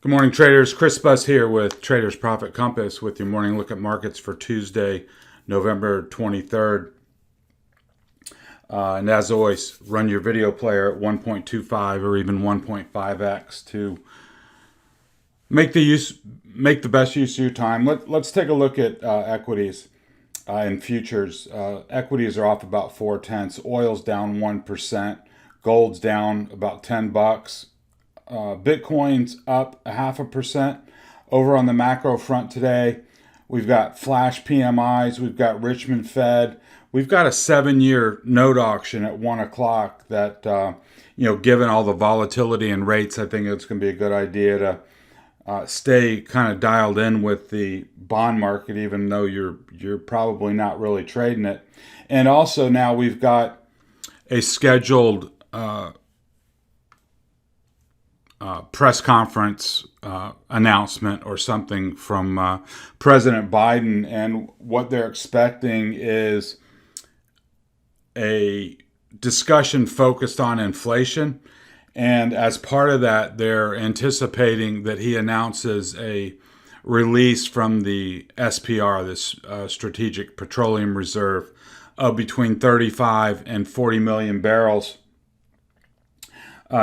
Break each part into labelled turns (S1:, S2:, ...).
S1: Good morning, traders. Chris Buss here with Traders Profit Compass with your morning look at markets for Tuesday, November 23rd. And as always, run your video player at 1.25 or even 1.5x to make the best use of your time. Let's take a look at equities and futures. Equities are off about 4/10. Oil's down 1%. Gold's down about $10. Bitcoin's up 0.5%. Over on the macro front today, we've got flash PMIs, we've got Richmond Fed, we've got a 7-year note auction at 1 o'clock that, given all the volatility and rates, I think it's going to be a good idea to stay kind of dialed in with the bond market, even though you're probably not really trading it. And also now we've got a scheduled press conference announcement or something from President Biden, and what they're expecting is a discussion focused on inflation. And as part of that, they're anticipating that he announces a release from the SPR, this Strategic Petroleum Reserve, of between 35 and 40 million barrels.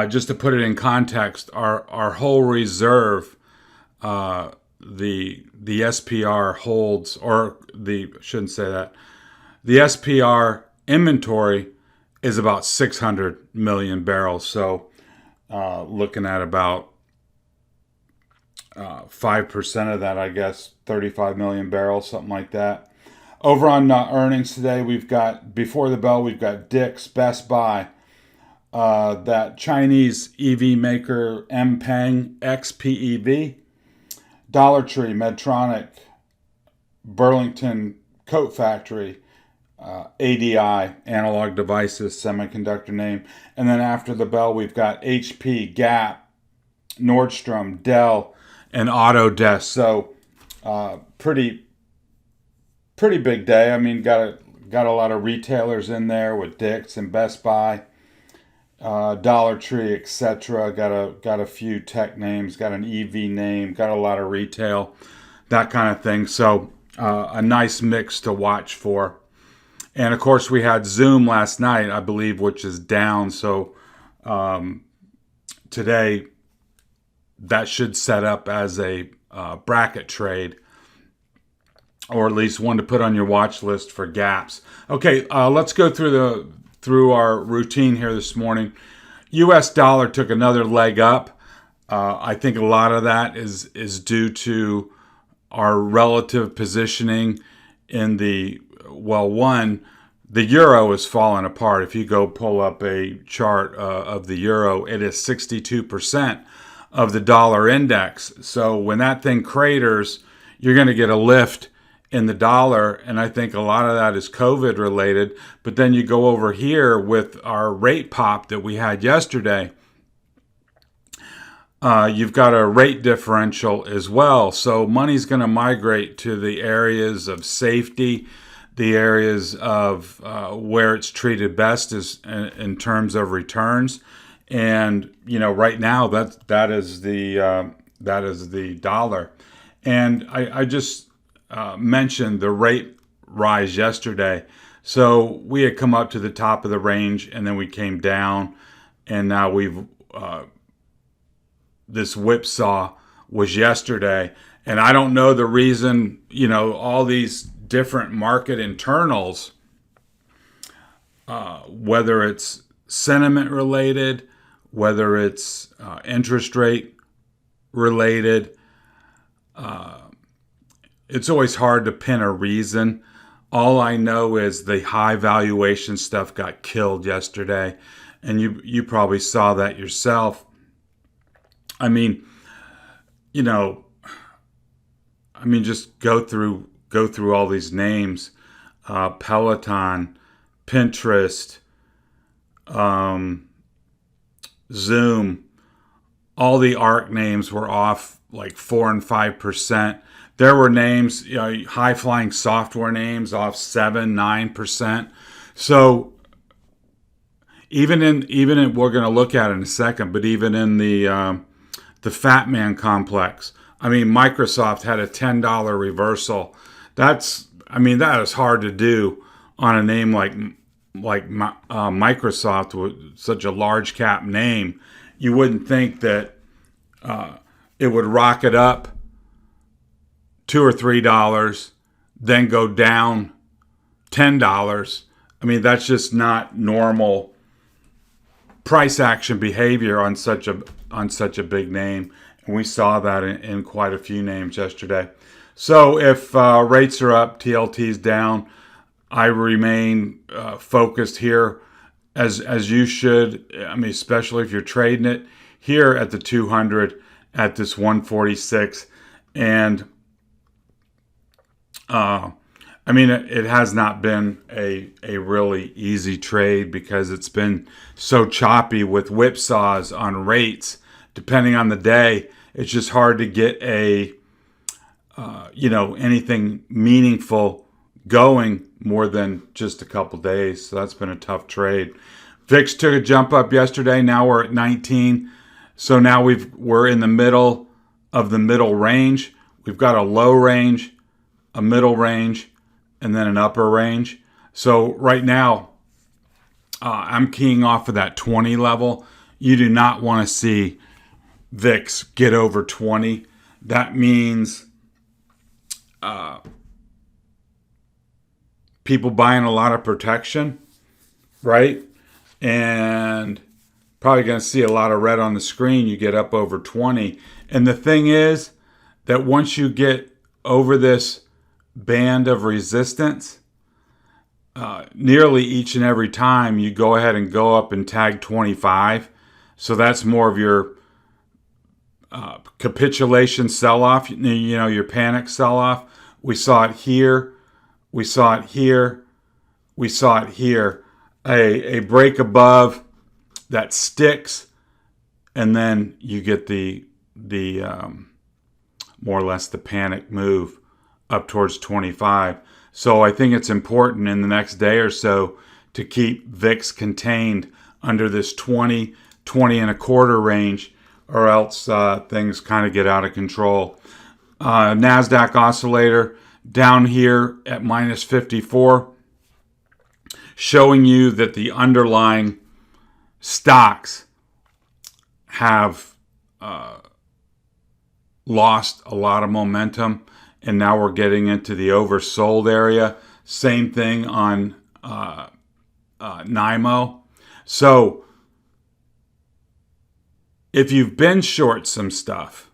S1: Just to put it in context, our whole reserve, the SPR holds, or the shouldn't say that, the SPR inventory is about 600 million barrels. So looking at about 5% of that, I guess, 35 million barrels, something like that. Over on earnings today, we've got, before the bell, we've got Dick's, Best Buy, that Chinese EV maker Mpeng XPEV, Dollar Tree, Medtronic, Burlington Coat Factory, ADI, Analog Devices, semiconductor name. And then after the bell, we've got HP, Gap, Nordstrom, Dell, and Autodesk. So pretty big day. I mean, got a lot of retailers in there with Dick's and Best Buy, Dollar Tree, etc. Got a few tech names, got an EV name, got a lot of retail, that kind of thing. So a nice mix to watch for. And of course, we had Zoom last night, I believe, which is down. So today, that should set up as a bracket trade, or at least one to put on your watch list for gaps. Okay, let's go through our routine here this morning. U.S. dollar took another leg up. I think a lot of that is due to our relative positioning in the, the euro is falling apart. If you go pull up a chart of the euro, it is 62% of the dollar index. So when that thing craters, you're going to get a lift in the dollar, and I think a lot of that is COVID related. But then you go over here with our rate pop that we had yesterday. You've got a rate differential as well. So money's going to migrate to the areas of safety, the areas of where it's treated best is in terms of returns. And right now that is the dollar. And I just mentioned the rate rise yesterday. So we had come up to the top of the range, and then we came down, and now we've this whipsaw was yesterday. And I don't know the reason, all these different market internals, whether it's sentiment related, whether it's interest rate related, it's always hard to pin a reason. All I know is the high valuation stuff got killed yesterday, and you probably saw that yourself. I mean, just go through all these names: Peloton, Pinterest, Zoom. All the ARC names were off like 4 and 5%. There were names, high flying software names off 7-9%. So even in we're going to look at it in a second, but even in the the FATMAAN complex. I mean, Microsoft had a $10 reversal. That is hard to do on a name like Microsoft, with such a large cap name. You wouldn't think that it would rocket up $2 or $3, then go down $10. I mean, that's just not normal price action behavior on such a big name. And we saw that in quite a few names yesterday. So if rates are up, TLT's down, I remain focused here, as you should. I mean, especially if you're trading it here at the 200 at this 146. And I mean, it has not been a really easy trade because it's been so choppy with whipsaws on rates. Depending on the day, it's just hard to get anything meaningful going more than just a couple days. So that's been a tough trade. VIX took a jump up yesterday. Now we're at 19. So now we're in the middle of the middle range. We've got a low range, a middle range, and then an upper range. So right now, I'm keying off of that 20 level. You do not want to see VIX get over 20. That means people buying a lot of protection, right? And probably going to see a lot of red on the screen. You get up over 20. And the thing is that once you get over this band of resistance, nearly each and every time you go ahead and go up and tag 25. So that's more of your capitulation sell-off, your panic sell-off. We saw it here. We saw it here. We saw it here. A break above that sticks, and then you get the more or less the panic move up towards 25. So I think it's important in the next day or so to keep VIX contained under this 20 and a quarter range, or else things kind of get out of control. NASDAQ oscillator down here at minus 54, showing you that the underlying stocks have lost a lot of momentum, and now we're getting into the oversold area. Same thing on NYMO. So if you've been short some stuff,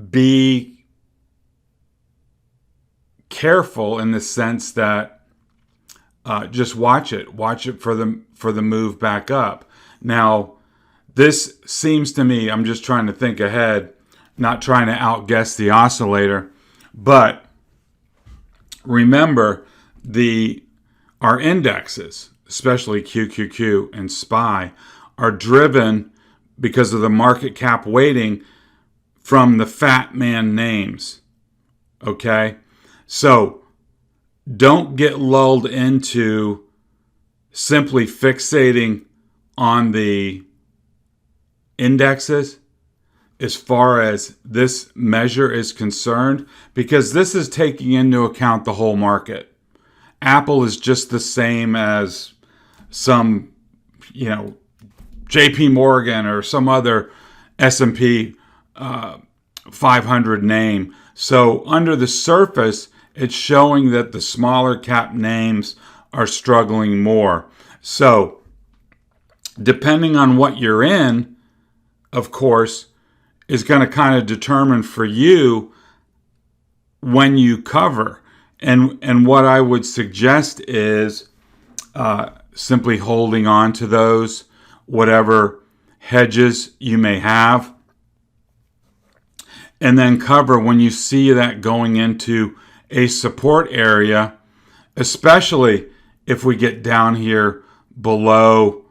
S1: be careful in the sense that just watch it for the move back up. Now, this seems to me, I'm just trying to think ahead, not trying to outguess the oscillator, but remember our indexes, especially QQQ and SPY, are driven because of the market cap weighting from the FATMAAN names. Okay? So don't get lulled into simply fixating on the indexes as far as this measure is concerned, because this is taking into account the whole market. Apple is just the same as some, JP Morgan or some other S&P 500 name. So under the surface, it's showing that the smaller cap names are struggling more. So depending on what you're in, of course, is going to kind of determine for you when you cover. And what I would suggest is simply holding on to those, whatever hedges you may have, and then cover when you see that going into a support area, especially if we get down here below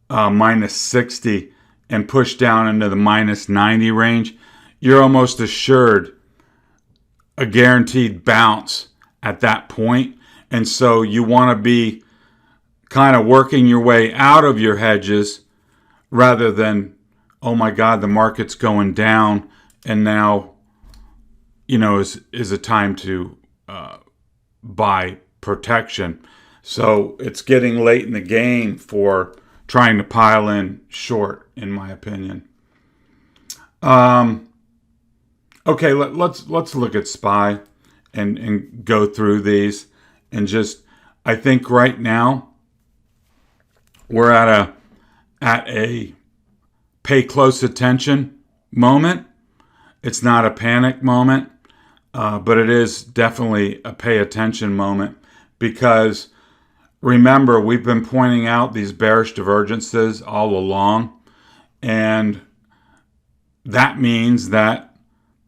S1: minus 60 and push down into the minus 90 range. You're almost assured a guaranteed bounce at that point. And so you want to be kind of working your way out of your hedges rather than, oh my God, the market's going down, and now, is a time to buy protection. So it's getting late in the game for trying to pile in short, in my opinion. Okay, let's look at SPY and go through these, and just, I think right now we're at a pay close attention moment. It's not a panic moment, but it is definitely a pay attention moment, because remember, we've been pointing out these bearish divergences all along, and that means that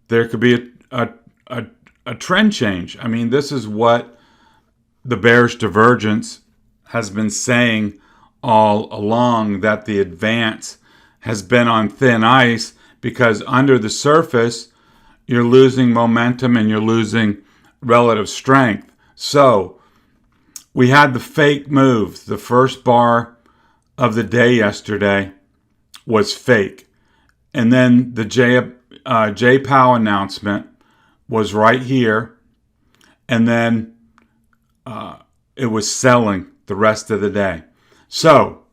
S1: there could be a trend change. I mean, this is what the bearish divergence has been saying all along, that the advance has been on thin ice, because under the surface, you're losing momentum and you're losing relative strength. So we had the fake move. The first bar of the day yesterday was fake. And then the J Powell announcement was right here. And then it was selling the rest of the day. So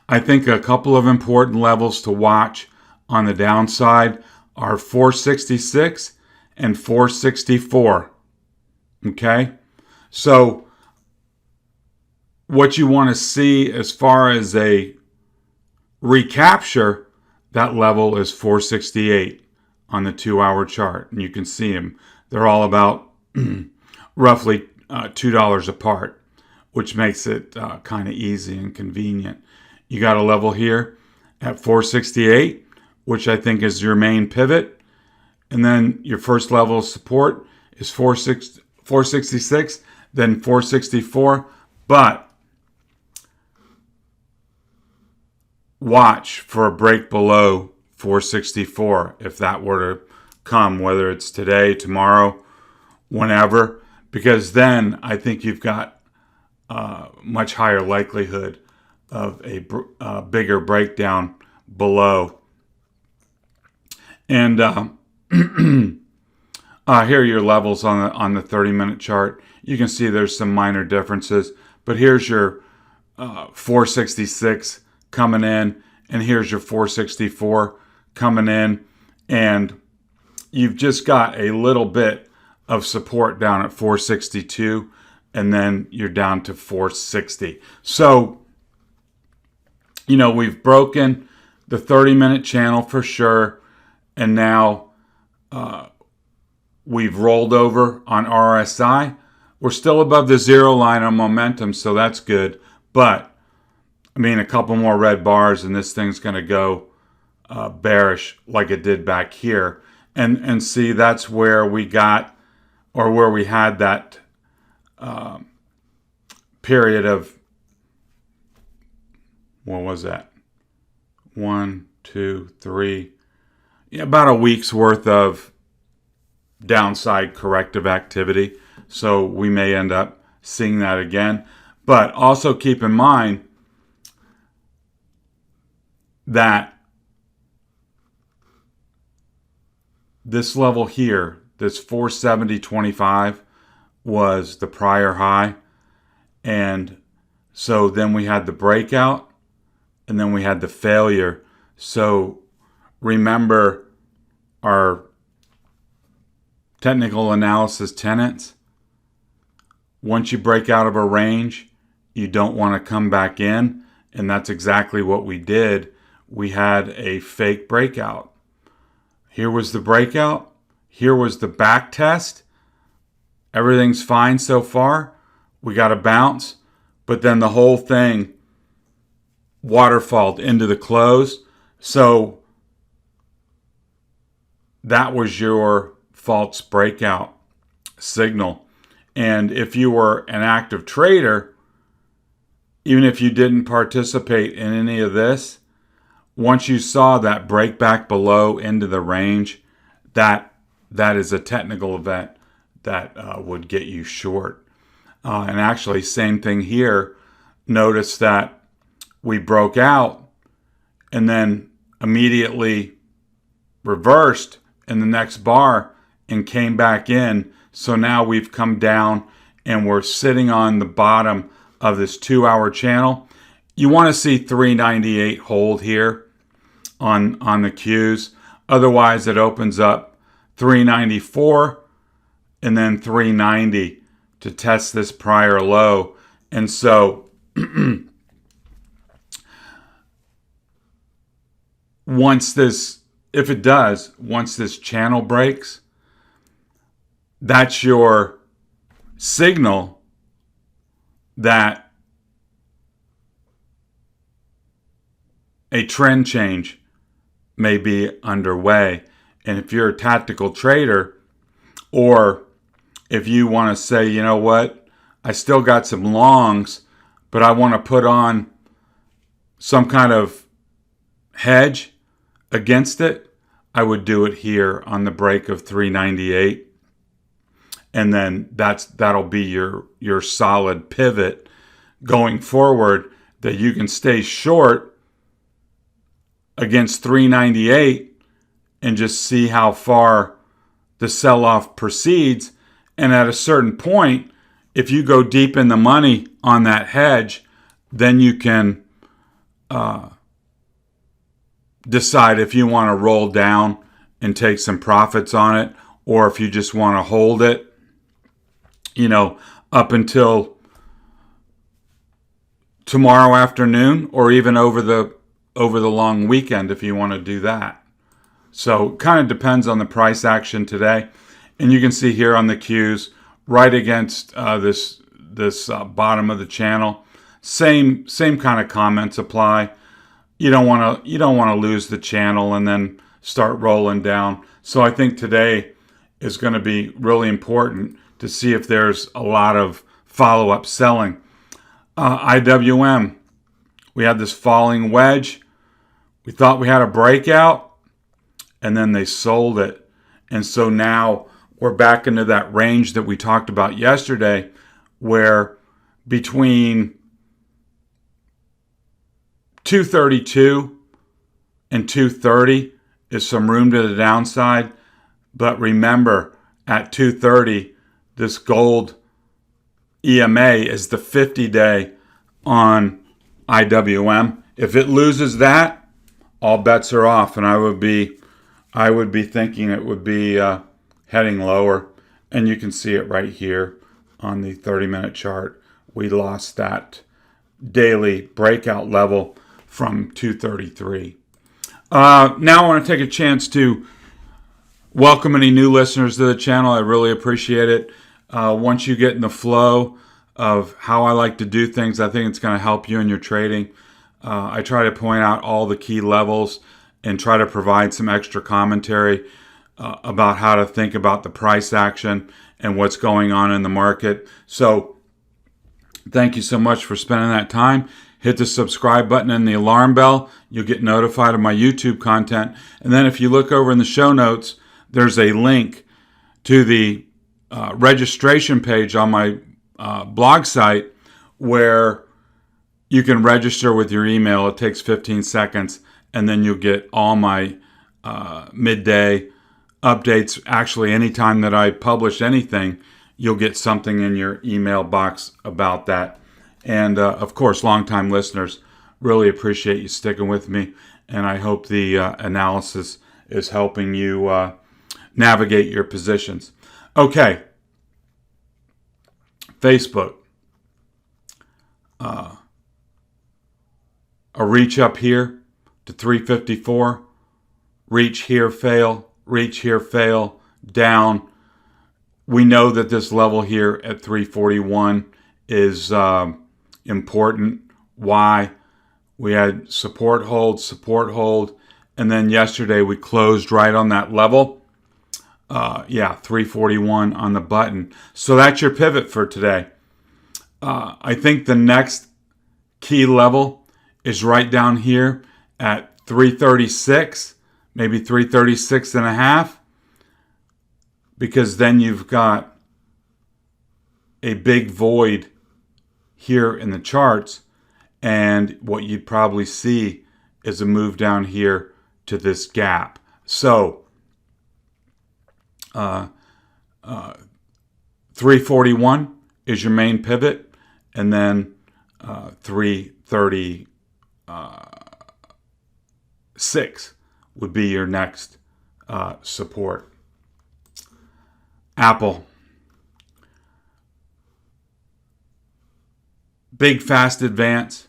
S1: I think a couple of important levels to watch on the downside are 466 and 464. Okay? So what you want to see as far as a recapture, that level is 468 on the 2-hour chart. And you can see them. They're all about roughly $2 apart, which makes it kind of easy and convenient. You got a level here at 468, which I think is your main pivot. And then your first level of support is 466, then 464. But watch for a break below 464 if that were to come, whether it's today, tomorrow, whenever, because then I think you've got much higher likelihood of a bigger breakdown below. And here are your levels on the 30-minute chart. You can see there's some minor differences, but here's your 466 coming in, and here's your 464 coming in, and you've just got a little bit of support down at 462, and then you're down to 460. So, we've broken the 30-minute channel for sure, and now we've rolled over on RSI. We're still above the zero line on momentum, so that's good. But, a couple more red bars, and this thing's going to go bearish like it did back here. And see, that's where we got, or where we had that period of, what was that? 1, 2, 3, about a week's worth of downside corrective activity. So we may end up seeing that again. But also keep in mind that this level here, this 470.25, was the prior high. And so then we had the breakout, and then we had the failure. So remember our technical analysis tenets. Once you break out of a range, you don't want to come back in. And that's exactly what we did. We had a fake breakout. Here was the breakout. Here was the back test. Everything's fine so far. We got a bounce. But then the whole thing waterfalled into the close. So that was your false breakout signal. And if you were an active trader, even if you didn't participate in any of this, once you saw that break back below into the range, that is a technical event that would get you short. And actually, same thing here. Notice that we broke out and then immediately reversed in the next bar and came back in. So now we've come down and we're sitting on the bottom of this 2-hour channel. You want to see 398 hold here on the Qs. Otherwise, it opens up 394 and then 390 to test this prior low. And so once this channel breaks, that's your signal that a trend change may be underway. And if you're a tactical trader, or if you want to say, you know what, I still got some longs, but I want to put on some kind of hedge against it, I would do it here on the break of 398. And then that'll be your solid pivot going forward, that you can stay short against 398 and just see how far the sell-off proceeds. And at a certain point, if you go deep in the money on that hedge, then you can decide if you want to roll down and take some profits on it, or if you just want to hold it, up until tomorrow afternoon, or even over the long weekend if you want to do that. So it kind of depends on the price action today. And you can see here on the Qs, right against this bottom of the channel, same kind of comments apply. You don't want to lose the channel and then start rolling down. So I think today is going to be really important to see if there's a lot of follow-up selling. IWM, we had this falling wedge. We thought we had a breakout, and then they sold it. And so now we're back into that range that we talked about yesterday, where between 232 and 230 is some room to the downside. But remember, at 230, this gold EMA is the 50-day on IWM. If it loses that, all bets are off, and I would be thinking it would be heading lower. And you can see it right here on the 30-minute chart. We lost that daily breakout level from 233. Now I want to take a chance to welcome any new listeners to the channel. I really appreciate it. Once you get in the flow of how I like to do things, I think it's going to help you in your trading. I try to point out all the key levels and try to provide some extra commentary about how to think about the price action and what's going on in the market. So thank you so much for spending that time. Hit the subscribe button and the alarm bell. You'll get notified of my YouTube content. And then if you look over in the show notes, there's a link to the registration page on my blog site where you can register with your email. It takes 15 seconds, and then you'll get all my midday updates. Actually, anytime that I publish anything, you'll get something in your email box about that. And of course, longtime listeners, really appreciate you sticking with me, and I hope the analysis is helping you navigate your positions. Okay, Facebook. A reach up here to 354, reach here, fail, down. We know that this level here at 341 is important. Why? We had support, hold, and then yesterday we closed right on that level. 341 on the button. So that's your pivot for today. I think the next key level is right down here at 336, maybe 336 and a half, because then you've got a big void here in the charts, And what you'd probably see is a move down here to this gap. So 341 is your main pivot, and then 336 would be your next support. Apple. Big fast advance.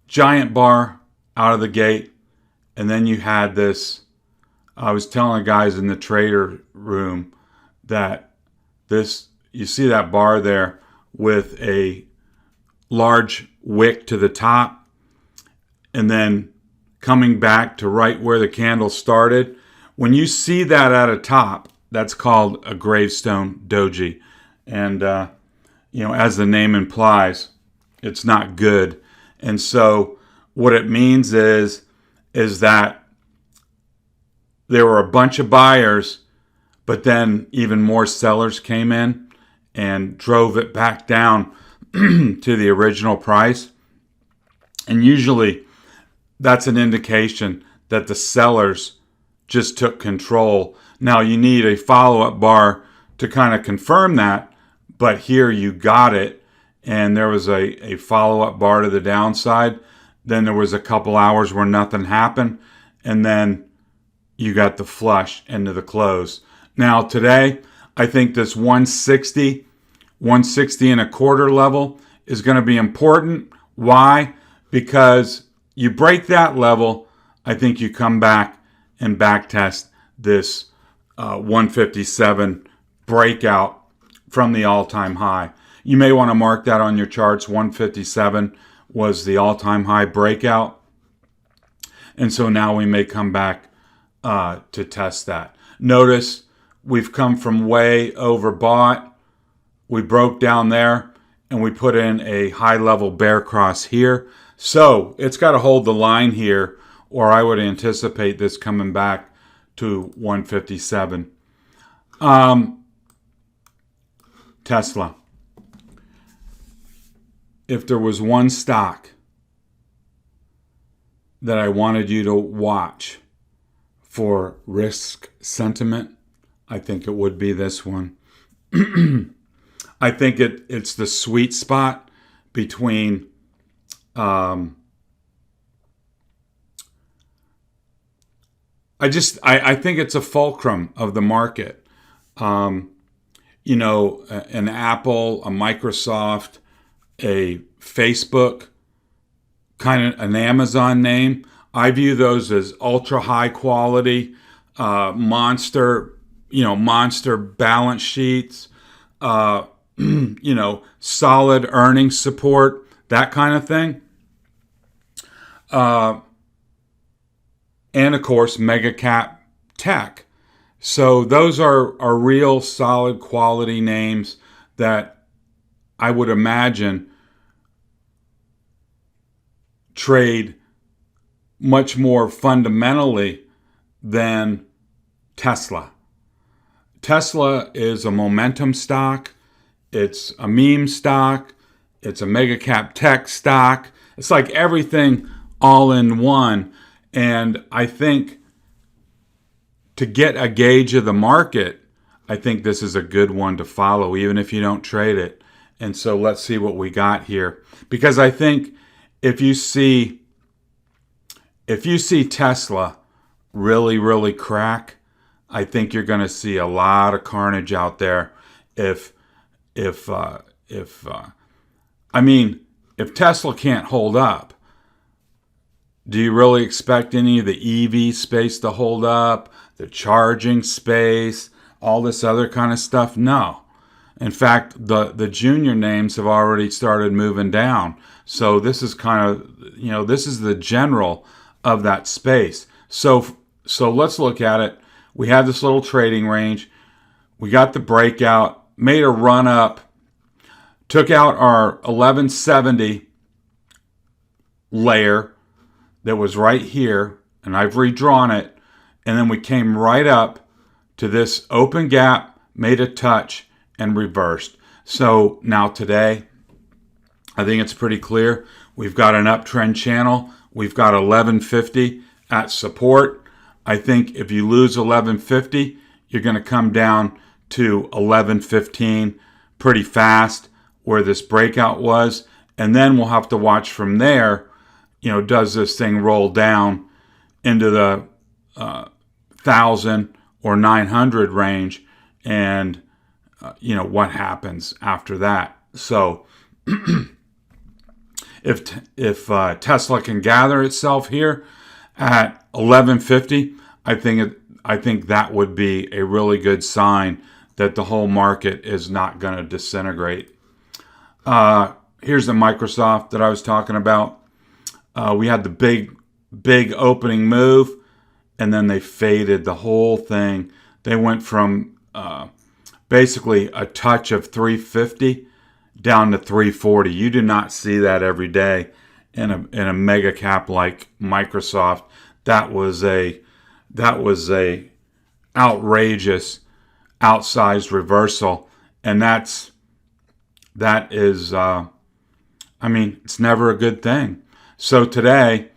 S1: Giant bar out of the gate. And then you had this, I was telling the guys in the trader room that this, you see that bar there with a large wick to the top and then coming back to right where the candle started. When you see that at a top, that's called a gravestone doji. And, as the name implies, it's not good. And so what it means is that there were a bunch of buyers, but then even more sellers came in and drove it back down to the original price. And usually that's an indication that the sellers just took control. Now you need a follow-up bar to kind of confirm that, but here you got it, and there was a follow-up bar to the downside. Then there was a couple hours where nothing happened, and then you got the flush into the close. Now today, I think this 160 and a quarter level is going to be important. Why? Because you break that level, I think you come back and back test this 157 breakout from the all-time high. You may want to mark that on your charts. 157 was the all-time high breakout. And so now we may come back to test that. Notice we've come from way overbought. We broke down there and we put in a high-level bear cross here. So it's got to hold the line here, or I would anticipate this coming back to 157. Tesla. If there was one stock that I wanted you to watch for risk sentiment, I think it would be this one. I think it's the sweet spot between I think it's a fulcrum of the market. An Apple, a Microsoft, a Facebook, kind of an Amazon name. I view those as ultra high quality, monster balance sheets, solid earnings support, that kind of thing. And of course, mega cap tech. So those are real solid quality names that I would imagine trade much more fundamentally than Tesla. Tesla is a momentum stock. It's a meme stock. It's a mega cap tech stock. It's like everything all in one. And I think to get a gauge of the market, I think this is a good one to follow, even if you don't trade it. And so let's see what we got here. Because I think if you see Tesla really, really crack, I think you're going to see a lot of carnage out there. If Tesla can't hold up, do you really expect any of the EV space to hold up, the charging space, all this other kind of stuff? No. In fact, the junior names have already started moving down. So this is kind of, this is the general of that space. So let's look at it. We had this little trading range. We got the breakout, made a run up, took out our 1170 layer that was right here, and I've redrawn it, and then we came right up to this open gap, made a touch, and reversed. So now today, I think it's pretty clear. We've got an uptrend channel. We've got 1150 at support. I think if you lose 1150, you're going to come down to 1115 pretty fast where this breakout was. And then we'll have to watch from there, does this thing roll down into the 1,000 or 900 range, and what happens after that. So if Tesla can gather itself here at 1150, I think that would be a really good sign that the whole market is not going to disintegrate. Here's the Microsoft that I was talking about. We had the big opening move, and then they faded the whole thing. They went from basically a touch of 350 down to 340. You do not see that every day in a mega cap like Microsoft. That was a outrageous outsized reversal, and that is it's never a good thing. So today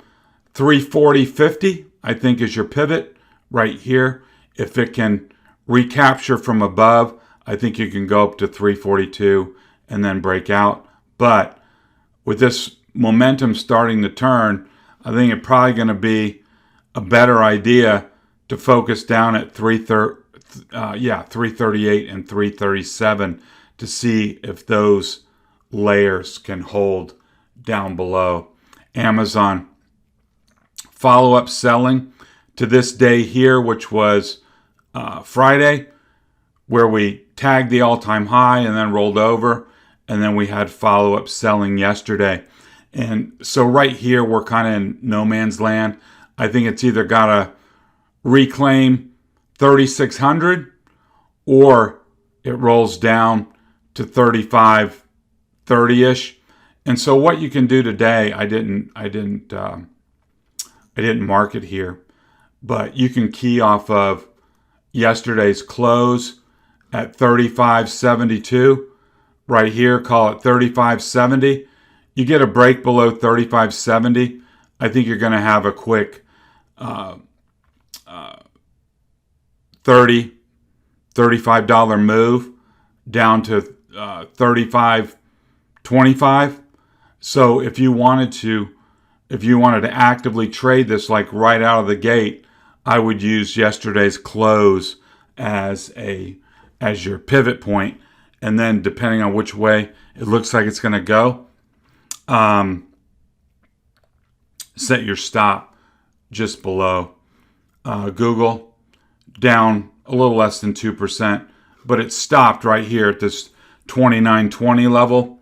S1: 340.50 I think is your pivot right here. If it can recapture from above, I think you can go up to 342 and then break out. But with this momentum starting to turn, I think it's probably going to be a better idea to focus down at 338 and 337 to see if those layers can hold down below. Amazon follow-up selling to this day here, which was Friday, where we tagged the all-time high and then rolled over, and then we had follow-up selling yesterday. And so right here, we're kind of in no man's land. I think it's either got to reclaim 3,600 or it rolls down to 3530-ish. And so what you can do today, I didn't mark it here, but you can key off of yesterday's close at 3572 right here, call it 3570. You get a break below 3570, I think you're going to have a quick $35 move down to 35.25. So if you wanted to actively trade this like right out of the gate, I would use yesterday's close as your pivot point, and then depending on which way it looks like it's going to go, set your stop just below. Google down a little less than 2%, but it stopped right here at this 2920 level.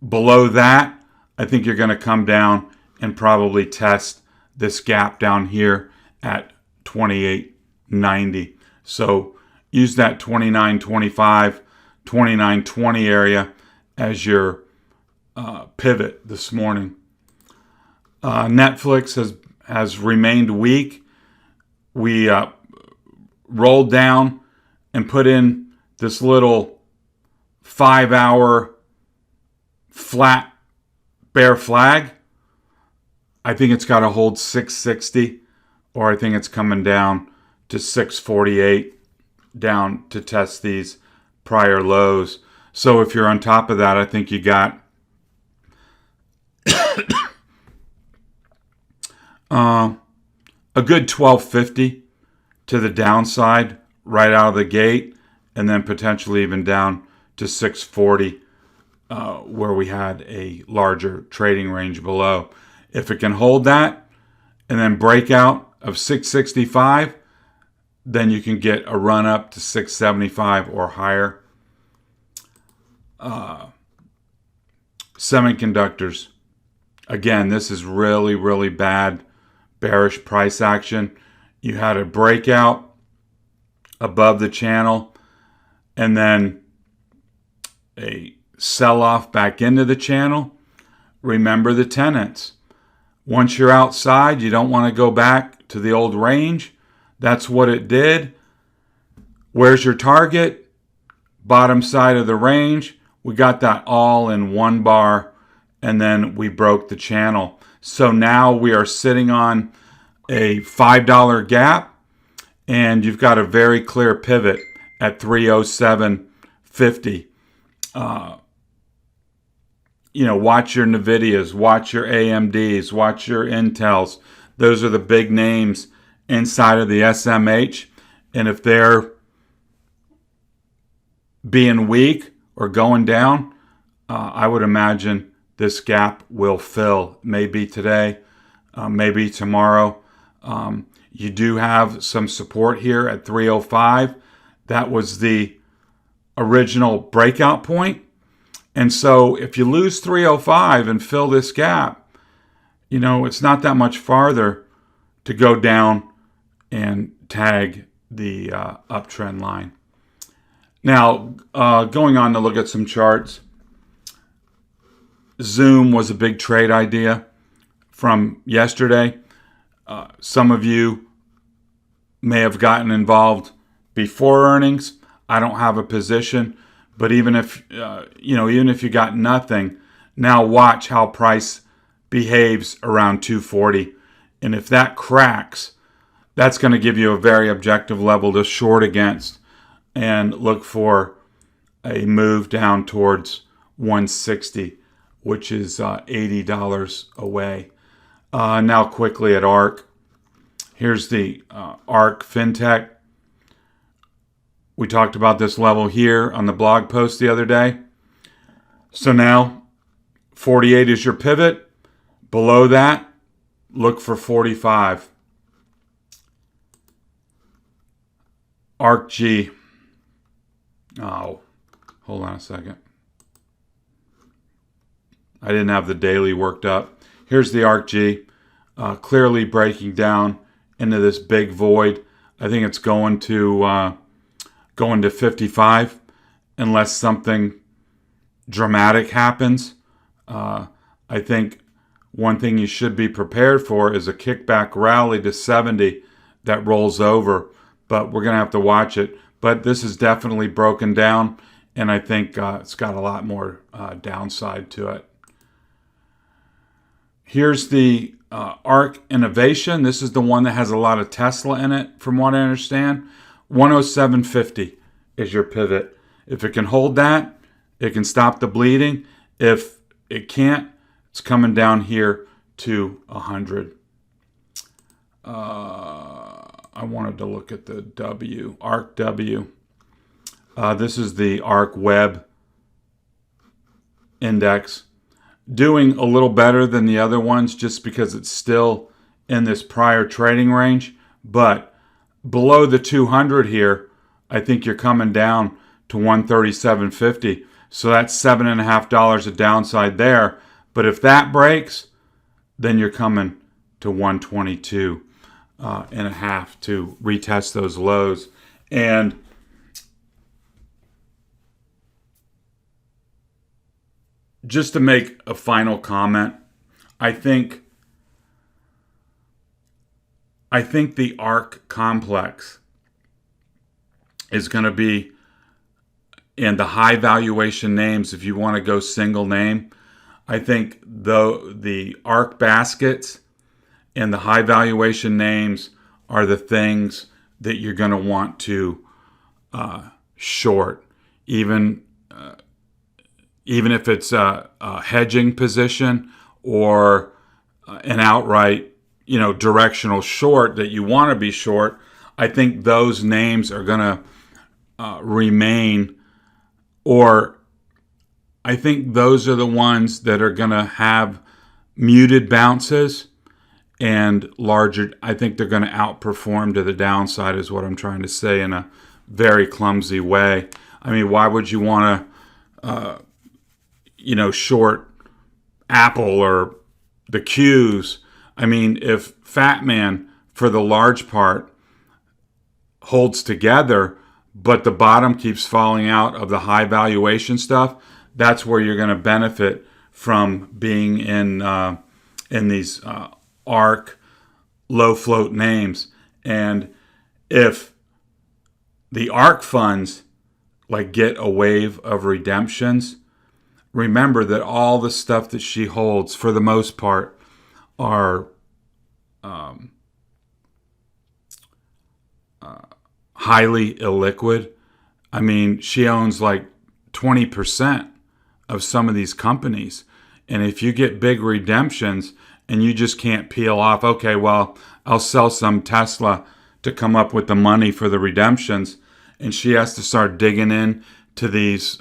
S1: Below that, I think you're going to come down and probably test this gap down here at 2890. So use that 2925, 2920 area as your pivot this morning. Netflix has remained weak. We rolled down and put in this little 5-hour flat bear flag. I think it's got to hold 660, or I think it's coming down to 648 down to test these prior lows. So if you're on top of that, I think you got a good 1250 to the downside right out of the gate, and then potentially even down to 640 where we had a larger trading range below. If it can hold that and then break out of 665, then you can get a run up to 675 or higher. Semiconductors. Again, this is really, really bad bearish price action. You had a breakout above the channel and then a sell-off back into the channel. Remember the tenets. Once you're outside, you don't want to go back to the old range. That's what it did. Where's your target? Bottom side of the range. We got that all in one bar and then we broke the channel. So now we are sitting on a $5 gap, and you've got a very clear pivot at 307.50. Watch your NVIDIAs, watch your AMDs, watch your Intels. Those are the big names inside of the SMH. And if they're being weak or going down, I would imagine this gap will fill. Maybe today, maybe tomorrow. You do have some support here at 305. That was the original breakout point. And so if you lose 305 and fill this gap, it's not that much farther to go down and tag the uptrend line. Now, going on to look at some charts. Zoom was a big trade idea from yesterday. Some of you may have gotten involved before earnings. I don't have a position, but even if you got nothing, now watch how price behaves around 240, and if that cracks, that's going to give you a very objective level to short against, and look for a move down towards 160, which is $80 away. Now quickly at ARK. Here's the ARK FinTech. We talked about this level here on the blog post the other day. So now 48 is your pivot. Below that, look for 45. ARKG. Oh, hold on a second. I didn't have the daily worked up. Here's the ARKG, clearly breaking down into this big void. I think it's going to 55 unless something dramatic happens. I think one thing you should be prepared for is a kickback rally to 70 that rolls over, but we're going to have to watch it. But this is definitely broken down, and I think it's got a lot more downside to it. Here's the ARK Innovation. This is the one that has a lot of Tesla in it, from what I understand. 107.50 is your pivot. If it can hold that, it can stop the bleeding. If it can't, it's coming down here to 100. I wanted to look at the W, ARK W. This is the ARK Web Index. Doing a little better than the other ones just because it's still in this prior trading range. But below the 200 here, I think you're coming down to 137.50. So that's $7.50 of downside there. But if that breaks, then you're coming to 122 and a half to retest those lows. And just to make a final comment, I think the ARK complex is going to be in the high valuation names. If you want to go single name, I think the ARK baskets and the high valuation names are the things that you're going to want to short, even if it's a hedging position or an outright, directional short that you want to be short. I think those names are going to remain, or I think those are the ones that are going to have muted bounces and larger. I think they're going to outperform to the downside, is what I'm trying to say in a very clumsy way. I mean, why would you want to short Apple or the Qs? I mean, if FATMAAN, for the large part, holds together, but the bottom keeps falling out of the high valuation stuff, that's where you're going to benefit from being in these ARK low float names. And if the ARK funds get a wave of redemptions, remember that all the stuff that she holds, for the most part, are highly illiquid. I mean, she owns like 20% of some of these companies. And if you get big redemptions and you just can't peel off, okay, well, I'll sell some Tesla to come up with the money for the redemptions, and she has to start digging in to these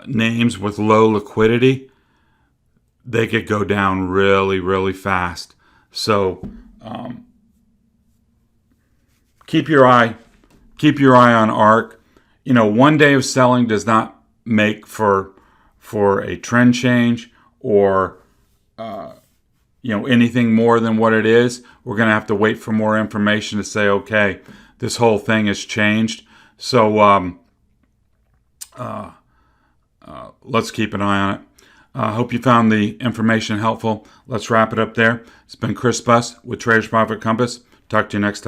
S1: names with low liquidity, they could go down really, really fast. So keep your eye on ARK. You know, one day of selling does not make for a trend change or anything more than what it is. We're going to have to wait for more information to say, okay, this whole thing has changed. So let's keep an eye on it. I hope you found the information helpful. Let's wrap it up there. It's been Chris Buss with Traders Profit Compass. Talk to you next time.